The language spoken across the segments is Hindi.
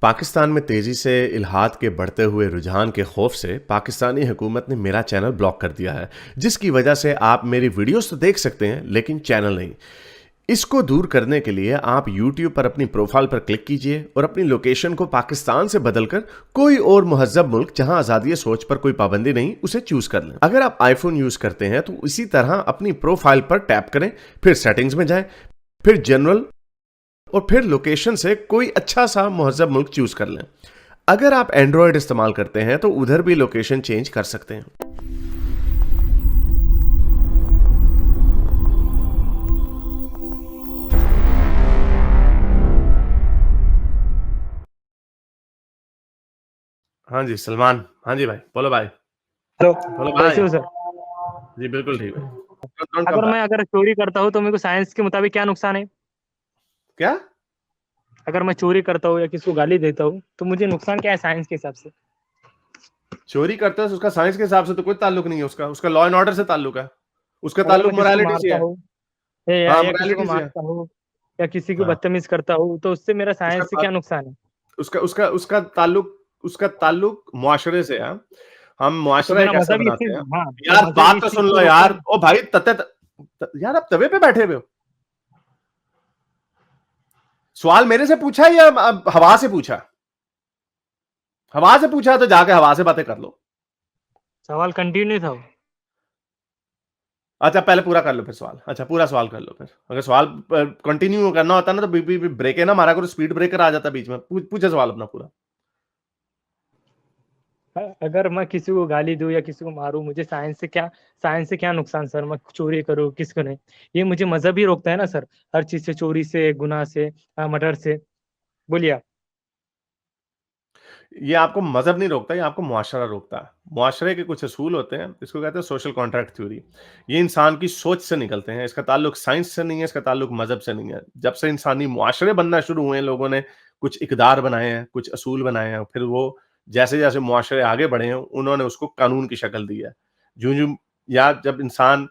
पाकिस्तान में तेजी से इल्हाद के बढ़ते हुए रुझान के खौफ से पाकिस्तानी हुकूमत ने मेरा चैनल ब्लॉक कर दिया है, जिसकी वजह से आप मेरी वीडियोस तो देख सकते हैं लेकिन चैनल नहीं। इसको दूर करने के लिए आप YouTube पर अपनी प्रोफाइल पर क्लिक कीजिए और अपनी लोकेशन को पाकिस्तान से बदलकर कोई और मुहज्जब मुल्क जहां आज़ादी सोच पर कोई पाबंदी नहीं उसे चूज कर लें। अगर आप आईफोन यूज करते हैं तो इसी तरह अपनी प्रोफाइल पर टैप करें, फिर सेटिंग्स में जाएं, फिर जनरल और फिर लोकेशन से कोई अच्छा सा मुहज्जब मुल्क चूज कर लें। अगर आप एंड्रॉयड इस्तेमाल करते हैं तो उधर भी लोकेशन चेंज कर सकते हैं। हाँ जी सलमान, हाँ जी भाई, बोलो भाई। हेलो, बोलो कैसे भाई। हो सर? जी बिल्कुल ठीक है। अगर चोरी करता हूँ तो मेरे को साइंस के मुताबिक क्या नुकसान है? क्या? अगर मैं चोरी करता हूँ या किसी को गाली देता हूँ तो मुझे नुकसान क्या है साइंस के हिसाब से? चोरी करते हो उसका साइंस के हिसाब से तो कोई ताल्लुक नहीं है, उसका उसका लॉ एंड ऑर्डर से ताल्लुक है, उसका अगर ताल्लुक मैं किसी को मोरालिटी से मारता है। हूँ या, हाँ या किसी को मोरालिटी से है। मारता हूँ या किसी को हाँ बदतमीज करता हूँ तो उससे मेरा उसका साइंस से ता, क्या नुकसान है? उसका उसका उसका ताल्लुक मुआशरे से है। हम तो मुआशरा मेरा एक ऐसा मजहब इस बनाते चीज हैं। हाँ, तो यार मजहब बात इस तो चीज सुन लो को रोकता है यार, ना? ओ भाई यार आप तवे पे बैठे हुए हो। सवाल मेरे से पूछा या हवा से पूछा? हवा से पूछा तो जाके हवा से बातें कर लो। सवाल कंटिन्यू था वो। अच्छा पहले पूरा कर लो फिर सवाल। अच्छा पूरा सवाल कर लो फिर। अगर सवाल कंटिन्यू करना होता ना तो ब्रेक है ना मारा करो, स्पीड ब्रेकर आ जाता बीच में। पूछे सवाल अपना पूरा। अगर मैं किसी को गाली दूं या किसी को मारूं, मुझे साइंस से क्या नुकसान सर? मैं चोरी करूं किसको नहीं? ये मुझे मजहब ही रोकता है ना सर, हर चीज से, चोरी से, गुनाह से, मर्डर से। बोलिए आप। ये आपको मजहब नहीं रोकता, ये आपको मुआशरा रोकता है। मुआशरे के कुछ असूल होते हैं, इसको कहते हैं सोशल कॉन्ट्रैक्ट थ्योरी। ये इंसान की सोच से निकलते हैं, इसका ताल्लुक साइंस से नहीं है, इसका ताल्लुक मजहब से नहीं है। जब से इंसानी मुआशरे बनना शुरू हुए हैं, लोगों ने कुछ इकदार बनाए हैं, कुछ असूल बनाए हैं, फिर वो जैसे जैसे मुआशरे आगे बढ़े हैं उन्होंने उसको कानून की शक्ल दी है। जूं जूं या जब इंसान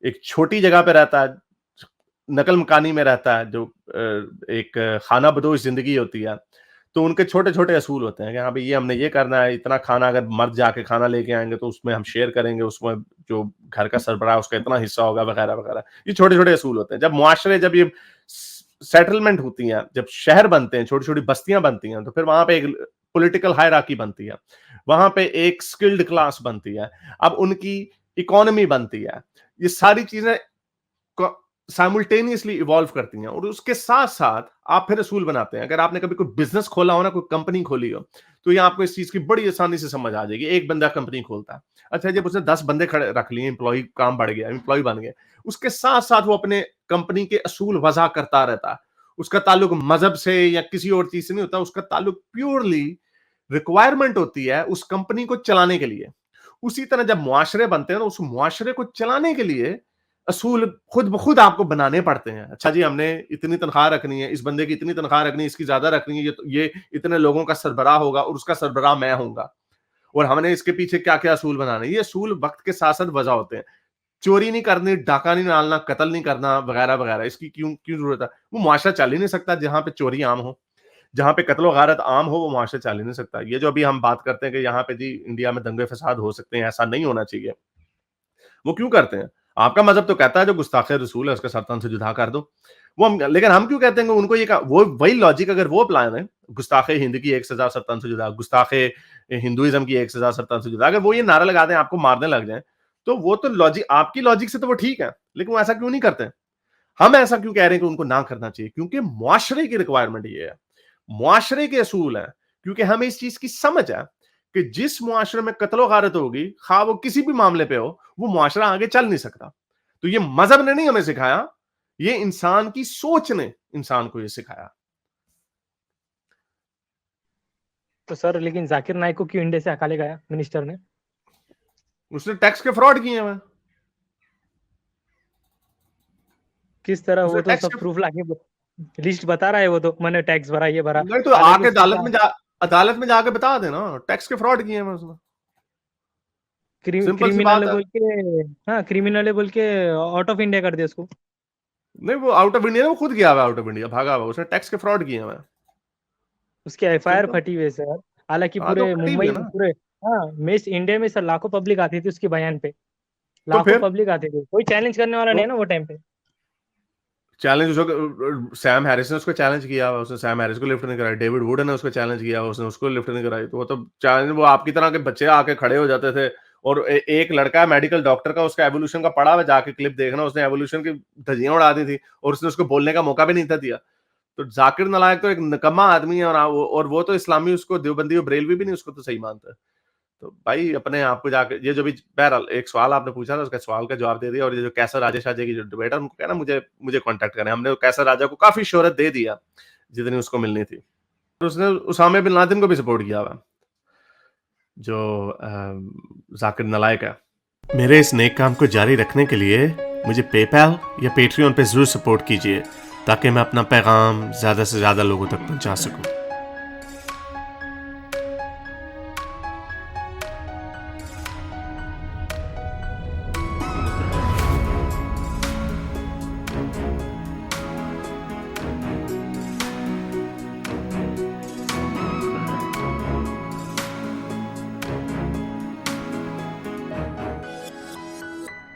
एक छोटी जगह पे रहता है, नकल मकानी में रहता है, जो एक खाना बदोश जिंदगी होती है, तो उनके छोटे-छोटे असूल होते हैं कि हाँ भाई ये हमने ये करना है, इतना खाना अगर मर्द जाके खाना लेके आएँगे तो उसमें हम शेयर करेंगे, उसमें जो घर का सरबराह है उसका इतना हिस्सा होगा वगैरह-वगैरह। ये छोटे-छोटे असूल होते हैं। जब मुआशरे जब ये सेटलमेंट होती हैं, जब शहर बनते हैं, छोटी-छोटी बस्तियाँ बनती हैं, तो फिर वहाँ पे एक पॉलिटिकल हायरार्की बनती है। वहाँ पे एक स्किल्ड क्लास बनती है। अब उनकी इकोनॉमी बनती है। ये सारी चीज़ें साइमल्टेनियसली इवॉल्व करती हैं और उसके साथ साथ आप फिर असूल बनाते हैं। अगर आपने कभी कोई बिजनेस खोला हो ना, कोई कंपनी खोली हो, तो ये आपको इस चीज की बड़ी आसानी से समझ आ जाएगी। एक बंदा कंपनी खोलता है, अच्छा जब उसने 10 बंदे खड़े रख लिए, एम्प्लॉय काम बढ़ गया, एम्प्लॉय बन गए, उसके साथ साथ वो अपने कंपनी के असूल वजह करता रहता है। उसका ताल्लुक मजहब से या किसी और चीज से नहीं होता, उसका ताल्लुक प्योरली रिक्वायरमेंट होती है उस कंपनी को चलाने के लिए। उसी तरह जब मुआशरे बनते हैं ना, उस मुआशरे को चलाने के लिए असूल खुद ब खुद आपको बनाने पड़ते हैं। अच्छा जी हमने इतनी तनख्वाह रखनी है, इस बंदे की इतनी तनख्वाह रखनी है, इसकी ज़्यादा रखनी है, ये इतने लोगों का सरबराह होगा और उसका सरबराह मैं होऊँगा। और हमने इसके पीछे क्या-क्या असूल बनाने हैं। ये असूल वक़्त के साथ-साथ वज़ा होते हैं। चोरी नहीं करनी, डाका नहीं डालना, कत्ल नहीं करना वगैरह-वगैरह। इसकी क्यों क्यों ज़रूरत है? वो मुआशरा चल ही नहीं सकता जहाँ पे चोरी आम हो। जहाँ पे कत्ल गारत आम हो, वो मुआशरा चल ही नहीं सकता। ये जो अभी हम बात करते हैं कि यहाँ पे जी इंडिया में दंगे-फ़साद हो सकते हैं, ऐसा नहीं होना चाहिए। वो क्यों करते हैं? आपका मज़हब तो कहता है जो गुस्ताखे रसूल है उसके सर तन से जुदा कर दो। वो हम लेकिन हम क्यों कहते हैं कि उनको ये वो वही लॉजिक अगर वो अपनाएँ ना, गुस्ताखे हिंद की एक सज़ा सर तन से जुदा, गुस्ताखे हिंदुइज़्म की एक सज़ा सर तन से जुदा, अगर वो ये नारा लगा दें आपको मारने लग जाएँ, तो वो तो लॉजिक आपकी लॉजिक से तो वो ठीक है, लेकिन वो ऐसा क्यों नहीं करते? हम ऐसा क्यों कह रहे हैं कि उनको ना करना चाहिए? क्योंकि मुआशरे की रिक्वायरमेंट ये है। मुआशरे के असूल हैं, क्योंकि हमें इस चीज़ की समझ है कि जिस मुआशरे में कत्लो-गारत होगी, खा वो किसी भी मामले पे हो, वो मुआशरा आगे चल नहीं सकता। तो ये मज़हब ने नहीं हमें सिखाया, ये इंसान की सोच ने इंसान को ये सिखाया। तो सर, लेकिन जाकिर नाइक को क्यों इंडिया से हका ले गया मिनिस्टर ने? उसने टैक्स के फ्रॉड किए हैं। किस तरह? उसने वो तो टैक्स सब के प्रूफ लाके लिस्ट बता रहा है, वो तो मैंने टैक्स भरा, ये भरा। नहीं तो हालांकि आके उसके पास अदालत में जाके बता देना, टैक्स के फ्रॉड किए हैं उसने। सिंपल सी क्रिमिनल बात है। बोल के, हाँ क्रिमिनल है बोल के आउट ऑफ इंडिया कर दिया उसको। नहीं वो आउट ऑफ इंडिया, वो खुद गया हुआ आउट ऑफ इंडिया, भागा हुआ, उसने टैक्स के फ्रॉड किए हैं। उसकी एफआईआर ठीक है। फटी हुई है सर। हालांकि हाँ, तो पूरे फटी हुई मुंबई है में ना। पूरे, हाँ, मिस इंडिया में सर लाखों पब्लिक आती थी उसके बयान पे, तो लाखों फिर पब्लिक आती थी, कोई चैलेंज करने वाला नहीं तो है ना वो टाइम पे। चैलेंज उसको सैम हैरिस ने उसको चैलेंज किया हुआ, उसने सैम हैरिस को लिफ्ट नहीं कराई, डेविड वुड ने उसको चैलेंज किया हुआ, उसने उसको लिफ्ट नहीं कराई। तो वो तो चैलेंज, वो आपकी तरह के बच्चे आके खड़े हो जाते थे। और एक लड़का है मेडिकल डॉक्टर का, उसका एवोल्यूशन का पढ़ा हुआ, जाके क्लिप देखना, उसने एवोल्यूशन की धज्जियां उड़ा दी थी और उसने उसको बोलने का मौका भी नहीं था दिया। तो जाकिर नालायक तो एक निकम्मा आदमी है, और वो तो इस्लामी, उसको देवबंदी और बरेलवी भी नहीं उसको तो सही मानता है। तो भाई अपने आप को जाके, ये जो भी, बहरहाल एक सवाल आपने पूछा था, उसका सवाल का जवाब दे दिया। और ये जो कैसर राजेश राजे की जो डिबेट है, उनको कहना मुझे मुझे कांटेक्ट करें, हमने कैसर राजा को काफी शोहरत दे दिया जितनी उसको मिलनी थी। और उसने उसामा बिन लादेन को भी सपोर्ट किया हुआ, जो जाकिर नालायक है। मेरे इस नेक काम को जारी रखने के लिए मुझे पेपैल या पेट्रियन पे जरूर सपोर्ट कीजिए, ताकि मैं अपना पैगाम ज्यादा से ज्यादा लोगों तक पहुंचा सकूं।